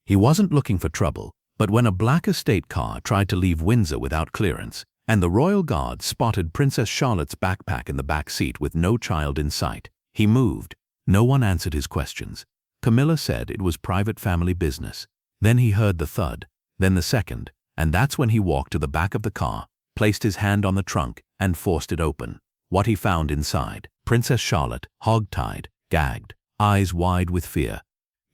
He wasn't looking for trouble, but when a black estate car tried to leave Windsor without clearance, and the royal guard spotted Princess Charlotte's backpack in the back seat with no child in sight, he moved. No one answered his questions. Camilla said it was private family business. Then he heard the thud, then the second, and that's when he walked to the back of the car, placed his hand on the trunk, and forced it open. What he found inside: Princess Charlotte, hog-tied, gagged, eyes wide with fear.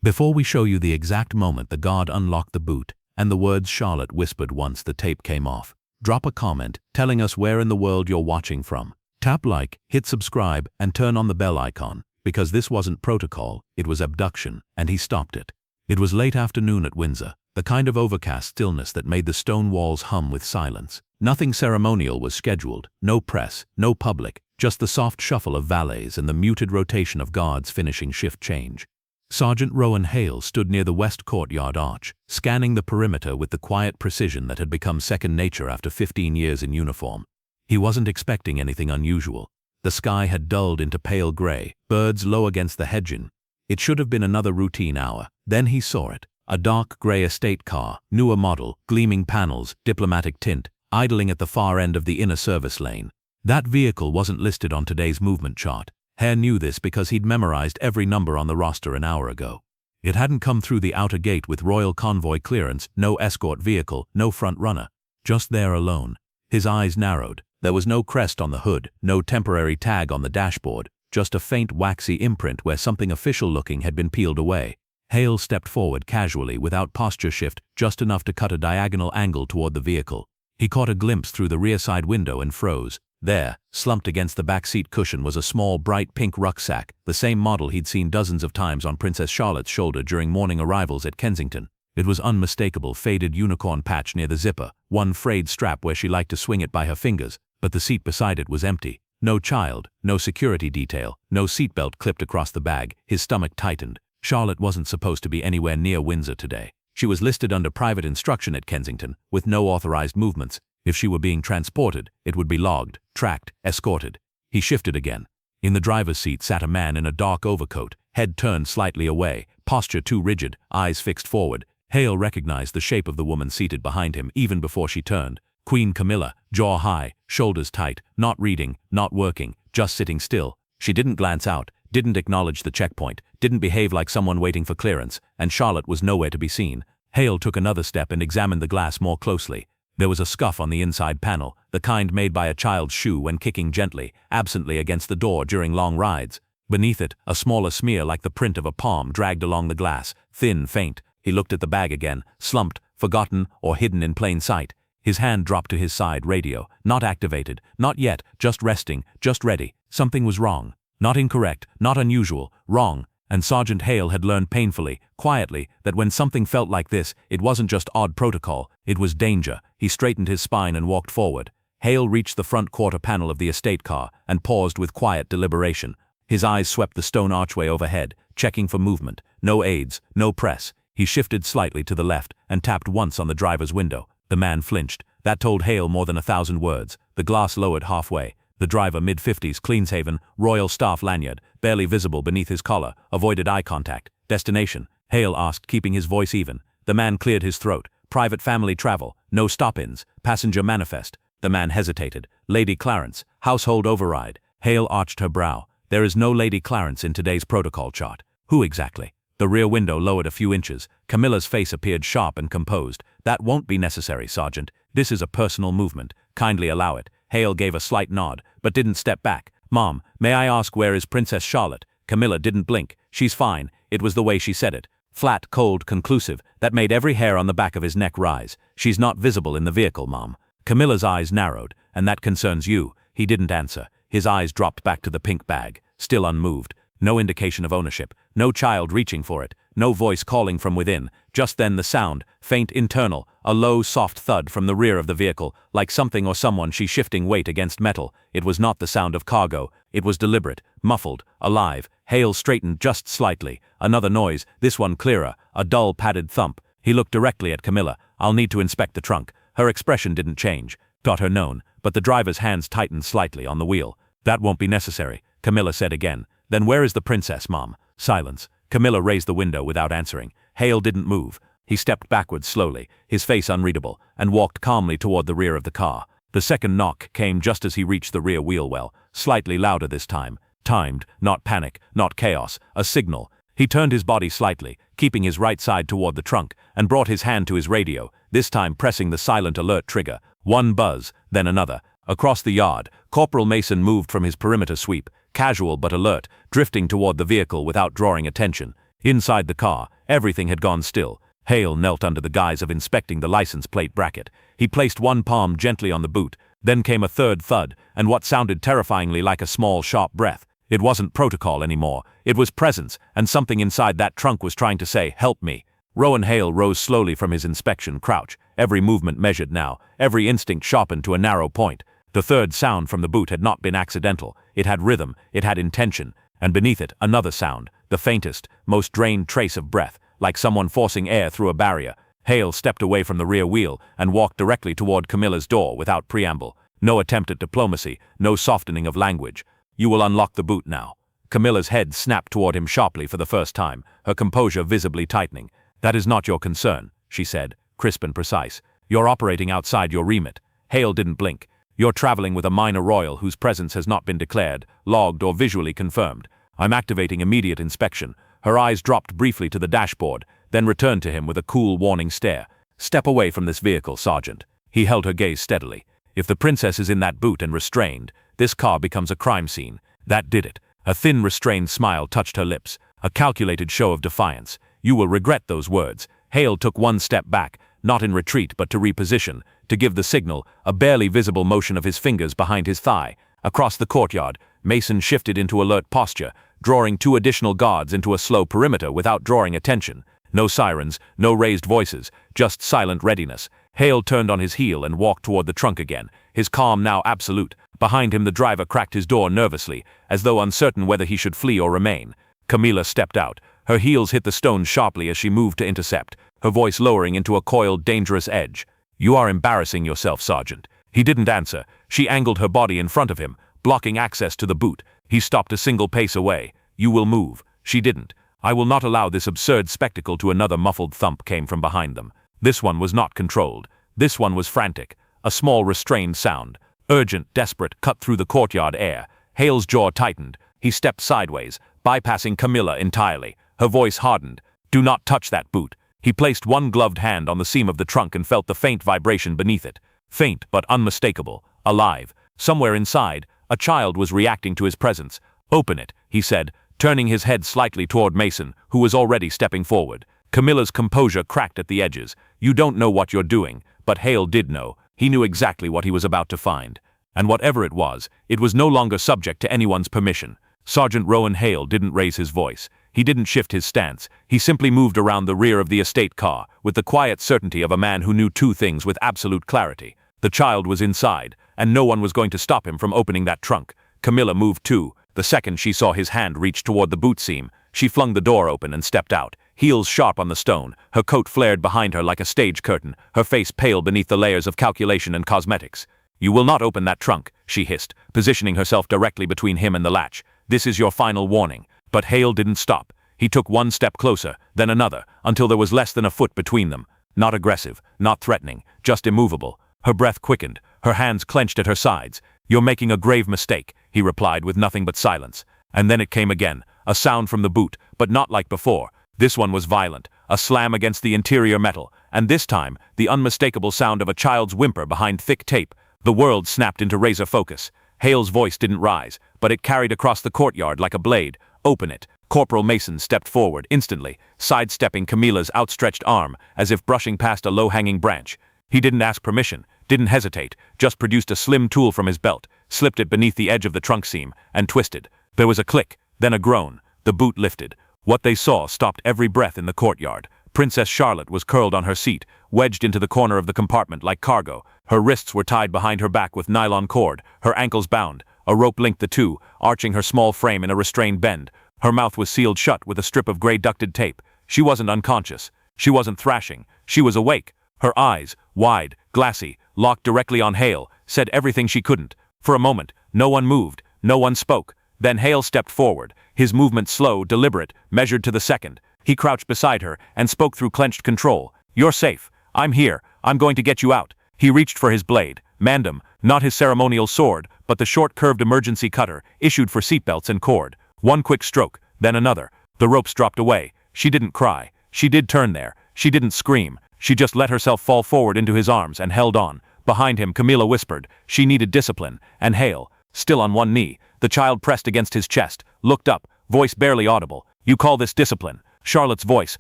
Before we show you the exact moment the guard unlocked the boot, and the words Charlotte whispered once the tape came off, drop a comment telling us where in the world you're watching from. Tap like, hit subscribe, and turn on the bell icon, because this wasn't protocol, it was abduction, and he stopped it. It was late afternoon at Windsor, the kind of overcast stillness that made the stone walls hum with silence. Nothing ceremonial was scheduled, no press, no public, just the soft shuffle of valets and the muted rotation of guards finishing shift change. Sergeant Rowan Hale stood near the west courtyard arch, scanning the perimeter with the quiet precision that had become second nature after 15 years in uniform. He wasn't expecting anything unusual. The sky had dulled into pale gray, birds low against the hedging. It should have been another routine hour. Then he saw it. A dark gray estate car, newer model, gleaming panels, diplomatic tint, idling at the far end of the inner service lane. That vehicle wasn't listed on today's movement chart. Hare knew this because he'd memorized every number on the roster an hour ago. It hadn't come through the outer gate with royal convoy clearance, no escort vehicle, no front runner. Just there alone. His eyes narrowed. There was no crest on the hood, no temporary tag on the dashboard, just a faint waxy imprint where something official-looking had been peeled away. Hale stepped forward casually, without posture shift, just enough to cut a diagonal angle toward the vehicle. He caught a glimpse through the rear side window and froze. There, slumped against the backseat cushion, was a small, bright pink rucksack, the same model he'd seen dozens of times on Princess Charlotte's shoulder during morning arrivals at Kensington. It was unmistakable, faded unicorn patch near the zipper, one frayed strap where she liked to swing it by her fingers, but the seat beside it was empty. No child, no security detail, no seatbelt clipped across the bag. His stomach tightened. Charlotte wasn't supposed to be anywhere near Windsor today. She was listed under private instruction at Kensington, with no authorized movements. If she were being transported, it would be logged, tracked, escorted. He shifted again. In the driver's seat sat a man in a dark overcoat, head turned slightly away, posture too rigid, eyes fixed forward. Hale recognized the shape of the woman seated behind him even before she turned. Queen Camilla, jaw high, shoulders tight, not reading, not working, just sitting still. She didn't glance out, didn't acknowledge the checkpoint, didn't behave like someone waiting for clearance, and Charlotte was nowhere to be seen. Hale took another step and examined the glass more closely. There was a scuff on the inside panel, the kind made by a child's shoe when kicking gently, absently against the door during long rides. Beneath it, a smaller smear like the print of a palm dragged along the glass, thin, faint. He looked at the bag again, slumped, forgotten, or hidden in plain sight. His hand dropped to his side. Radio, not activated, not yet, just resting, just ready. Something was wrong. Not incorrect, not unusual, wrong. And Sergeant Hale had learned painfully, quietly, that when something felt like this, it wasn't just odd protocol, it was danger. He straightened his spine and walked forward. Hale reached the front quarter panel of the estate car and paused with quiet deliberation. His eyes swept the stone archway overhead, checking for movement. No aids, no press. He shifted slightly to the left and tapped once on the driver's window. The man flinched. That told Hale more than 1,000 words. The glass lowered halfway. The driver, mid-50s, Cleanshaven, Royal Staff lanyard, barely visible beneath his collar, avoided eye contact. Destination? Hale asked, keeping his voice even. The man cleared his throat. Private family travel. No stop-ins. Passenger manifest. The man hesitated. Lady Clarence. Household override. Hale arched her brow. There is no Lady Clarence in today's protocol chart. Who exactly? The rear window lowered a few inches. Camilla's face appeared sharp and composed. That won't be necessary, Sergeant. This is a personal movement. Kindly allow it. Hale gave a slight nod, but didn't step back. Mom, may I ask where is Princess Charlotte? Camilla didn't blink. She's fine. It was the way she said it. Flat, cold, conclusive. That made every hair on the back of his neck rise. She's not visible in the vehicle, Mom. Camilla's eyes narrowed. And that concerns you. He didn't answer. His eyes dropped back to the pink bag, still unmoved. No indication of ownership. No child reaching for it. No voice calling from within. Just then the sound, faint internal, a low, soft thud from the rear of the vehicle, like something or someone shifting weight against metal. It was not the sound of cargo. It was deliberate, muffled, alive. Hale straightened just slightly. Another noise, this one clearer, a dull, padded thump. He looked directly at Camilla. I'll need to inspect the trunk. Her expression didn't change. Got her known, but the driver's hands tightened slightly on the wheel. That won't be necessary, Camilla said again. Then where is the princess, Mom? Silence. Camilla raised the window without answering. Hale didn't move. He stepped backwards slowly, his face unreadable, and walked calmly toward the rear of the car. The second knock came just as he reached the rear wheel well, slightly louder this time. Timed, not panic, not chaos, a signal. He turned his body slightly, keeping his right side toward the trunk, and brought his hand to his radio, this time pressing the silent alert trigger. One buzz, then another. Across the yard, Corporal Mason moved from his perimeter sweep, casual but alert, drifting toward the vehicle without drawing attention. Inside the car, everything had gone still. Hale knelt under the guise of inspecting the license plate bracket. He placed one palm gently on the boot, then came a third thud, and what sounded terrifyingly like a small, sharp breath. It wasn't protocol anymore. It was presence, and something inside that trunk was trying to say, "Help me." Rowan Hale rose slowly from his inspection crouch, every movement measured now, every instinct sharpened to a narrow point. The third sound from the boot had not been accidental. It had rhythm, it had intention, and beneath it, another sound, the faintest, most drained trace of breath, like someone forcing air through a barrier. Hale stepped away from the rear wheel and walked directly toward Camilla's door without preamble. No attempt at diplomacy, no softening of language. "You will unlock the boot now." Camilla's head snapped toward him sharply for the first time, her composure visibly tightening. "That is not your concern," she said, crisp and precise. "You're operating outside your remit." Hale didn't blink. "You're traveling with a minor royal whose presence has not been declared, logged, or visually confirmed. I'm activating immediate inspection." Her eyes dropped briefly to the dashboard, then returned to him with a cool, warning stare. "Step away from this vehicle, Sergeant." He held her gaze steadily. "If the princess is in that boot and restrained, this car becomes a crime scene." That did it. A thin, restrained smile touched her lips, a calculated show of defiance. "You will regret those words." Hale took one step back, not in retreat but to reposition, to give the signal, a barely visible motion of his fingers behind his thigh. Across the courtyard, Mason shifted into alert posture, drawing 2 additional guards into a slow perimeter without drawing attention. No sirens, no raised voices, just silent readiness. Hale turned on his heel and walked toward the trunk again, his calm now absolute. Behind him the driver cracked his door nervously, as though uncertain whether he should flee or remain. Camila stepped out. Her heels hit the stones sharply as she moved to intercept, her voice lowering into a coiled, dangerous edge. "You are embarrassing yourself, Sergeant." He didn't answer. She angled her body in front of him, blocking access to the boot. He stopped a single pace away. "You will move." She didn't. "I will not allow this absurd spectacle to." Another muffled thump came from behind them. This one was not controlled. This one was frantic. A small restrained sound. Urgent, desperate, cut through the courtyard air. Hale's jaw tightened. He stepped sideways, bypassing Camilla entirely. Her voice hardened. "Do not touch that boot." He placed one gloved hand on the seam of the trunk and felt the faint vibration beneath it. Faint but unmistakable. Alive. Somewhere inside, a child was reacting to his presence. "Open it," he said, turning his head slightly toward Mason, who was already stepping forward. Camilla's composure cracked at the edges. "You don't know what you're doing." But Hale did know. He knew exactly what he was about to find. And whatever it was no longer subject to anyone's permission. Sergeant Rowan Hale didn't raise his voice. He didn't shift his stance. He simply moved around the rear of the estate car, with the quiet certainty of a man who knew 2 things with absolute clarity. The child was inside, and no one was going to stop him from opening that trunk. Camilla moved too. The second she saw his hand reach toward the boot seam, she flung the door open and stepped out, heels sharp on the stone, her coat flared behind her like a stage curtain, her face pale beneath the layers of calculation and cosmetics. "You will not open that trunk," she hissed, positioning herself directly between him and the latch. "This is your final warning." But Hale didn't stop. He took one step closer, then another, until there was less than a foot between them. Not aggressive, not threatening, just immovable. Her breath quickened, her hands clenched at her sides. "You're making a grave mistake," he replied with nothing but silence. And then it came again, a sound from the boot, but not like before. This one was violent, a slam against the interior metal, and this time, the unmistakable sound of a child's whimper behind thick tape. The world snapped into razor focus. Hale's voice didn't rise, but it carried across the courtyard like a blade. "Open it." Corporal Mason stepped forward instantly, sidestepping Camilla's outstretched arm, as if brushing past a low-hanging branch. He didn't ask permission, didn't hesitate, just produced a slim tool from his belt, slipped it beneath the edge of the trunk seam, and twisted. There was a click, then a groan. The boot lifted. What they saw stopped every breath in the courtyard. Princess Charlotte was curled on her seat, wedged into the corner of the compartment like cargo. Her wrists were tied behind her back with nylon cord, her ankles bound. A rope linked the two, arching her small frame in a restrained bend. Her mouth was sealed shut with a strip of gray ducted tape. She wasn't unconscious. She wasn't thrashing. She was awake. Her eyes, wide, glassy, locked directly on Hale, said everything she couldn't. For a moment, no one moved, no one spoke. Then Hale stepped forward, his movement slow, deliberate, measured to the second. He crouched beside her and spoke through clenched control. "You're safe. I'm here. I'm going to get you out." He reached for his blade, mandem, not his ceremonial sword, but the short curved emergency cutter, issued for seatbelts and cord. One quick stroke, then another. The ropes dropped away. She didn't cry. She did turn there. She didn't scream. She just let herself fall forward into his arms and held on. Behind him, Camila whispered. She needed discipline. And Hale, still on one knee, the child pressed against his chest, looked up, voice barely audible. "You call this discipline?" Charlotte's voice,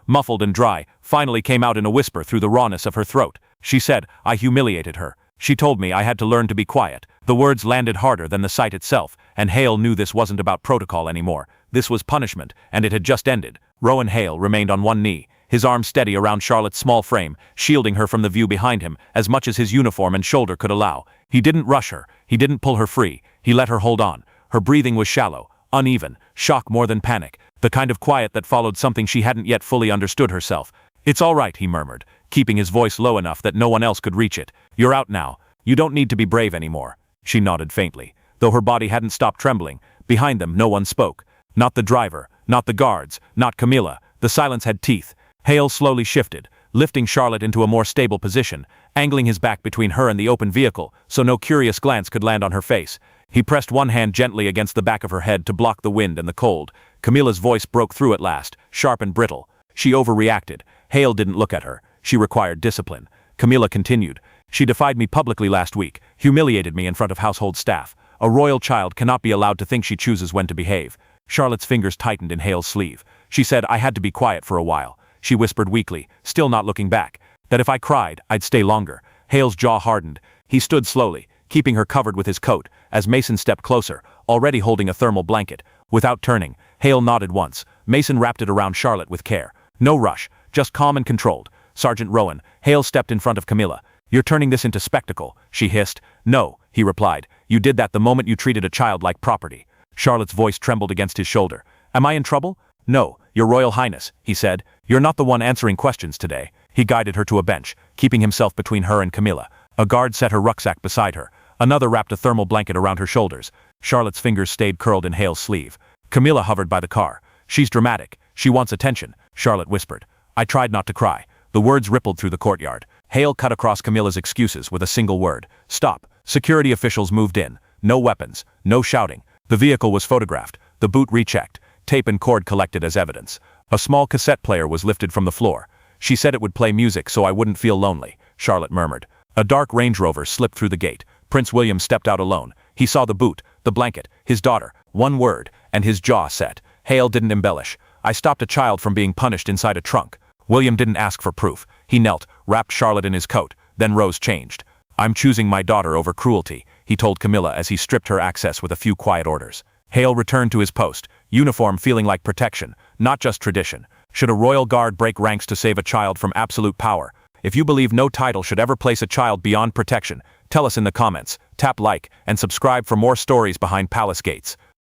muffled and dry, finally came out in a whisper through the rawness of her throat. She said, "I humiliated her. She told me I had to learn to be quiet." The words landed harder than the sight itself, and Hale knew this wasn't about protocol anymore. This was punishment, and it had just ended. Rowan Hale remained on one knee, his arm steady around Charlotte's small frame, shielding her from the view behind him as much as his uniform and shoulder could allow. He didn't rush her. He didn't pull her free. He let her hold on. Her breathing was shallow, uneven, shock more than panic, the kind of quiet that followed something she hadn't yet fully understood herself. "It's all right," he murmured, keeping his voice low enough that no one else could reach it. "You're out now. You don't need to be brave anymore." She nodded faintly, though her body hadn't stopped trembling. Behind them, no one spoke. Not the driver, not the guards, not Camilla. The silence had teeth. Hale slowly shifted, lifting Charlotte into a more stable position, angling his back between her and the open vehicle so no curious glance could land on her face. He pressed one hand gently against the back of her head to block the wind and the cold. Camilla's voice broke through at last, sharp and brittle. She overreacted. Hale didn't look at her. She required discipline. Camilla continued. "She defied me publicly last week, humiliated me in front of household staff. A royal child cannot be allowed to think she chooses when to behave." Charlotte's fingers tightened in Hale's sleeve. "She said I had to be quiet for a while." She whispered weakly, still not looking back. "That if I cried, I'd stay longer." Hale's jaw hardened. He stood slowly, keeping her covered with his coat, as Mason stepped closer, already holding a thermal blanket. Without turning, Hale nodded once. Mason wrapped it around Charlotte with care. No rush, just calm and controlled. "Sergeant Rowan." Hale stepped in front of Camilla. "You're turning this into spectacle," she hissed. "No," he replied. "You did that the moment you treated a child like property." Charlotte's voice trembled against his shoulder. "Am I in trouble?" "No, Your Royal Highness," he said. "You're not the one answering questions today." He guided her to a bench, keeping himself between her and Camilla. A guard set her rucksack beside her. Another wrapped a thermal blanket around her shoulders. Charlotte's fingers stayed curled in Hale's sleeve. Camilla hovered by the car. "She's dramatic. She wants attention," Charlotte whispered. I tried not to cry. The words rippled through the courtyard. Hale cut across Camilla's excuses with a single word. "Stop." Security officials moved in. No weapons, no shouting. The vehicle was photographed, the boot rechecked, tape and cord collected as evidence. A small cassette player was lifted from the floor. "She said it would play music so I wouldn't feel lonely," Charlotte murmured. A dark Range Rover slipped through the gate. Prince William stepped out alone. He saw the boot, the blanket, his daughter, one word, and his jaw set. Hale didn't embellish. "I stopped a child from being punished inside a trunk." William didn't ask for proof. He knelt, wrapped Charlotte in his coat, then rose changed. "I'm choosing my daughter over cruelty," he told Camilla as he stripped her access with a few quiet orders. Hale returned to his post, uniform feeling like protection, not just tradition. Should a royal guard break ranks to save a child from absolute power? If you believe no title should ever place a child beyond protection, tell us in the comments. Tap like and subscribe for more stories behind palace gates.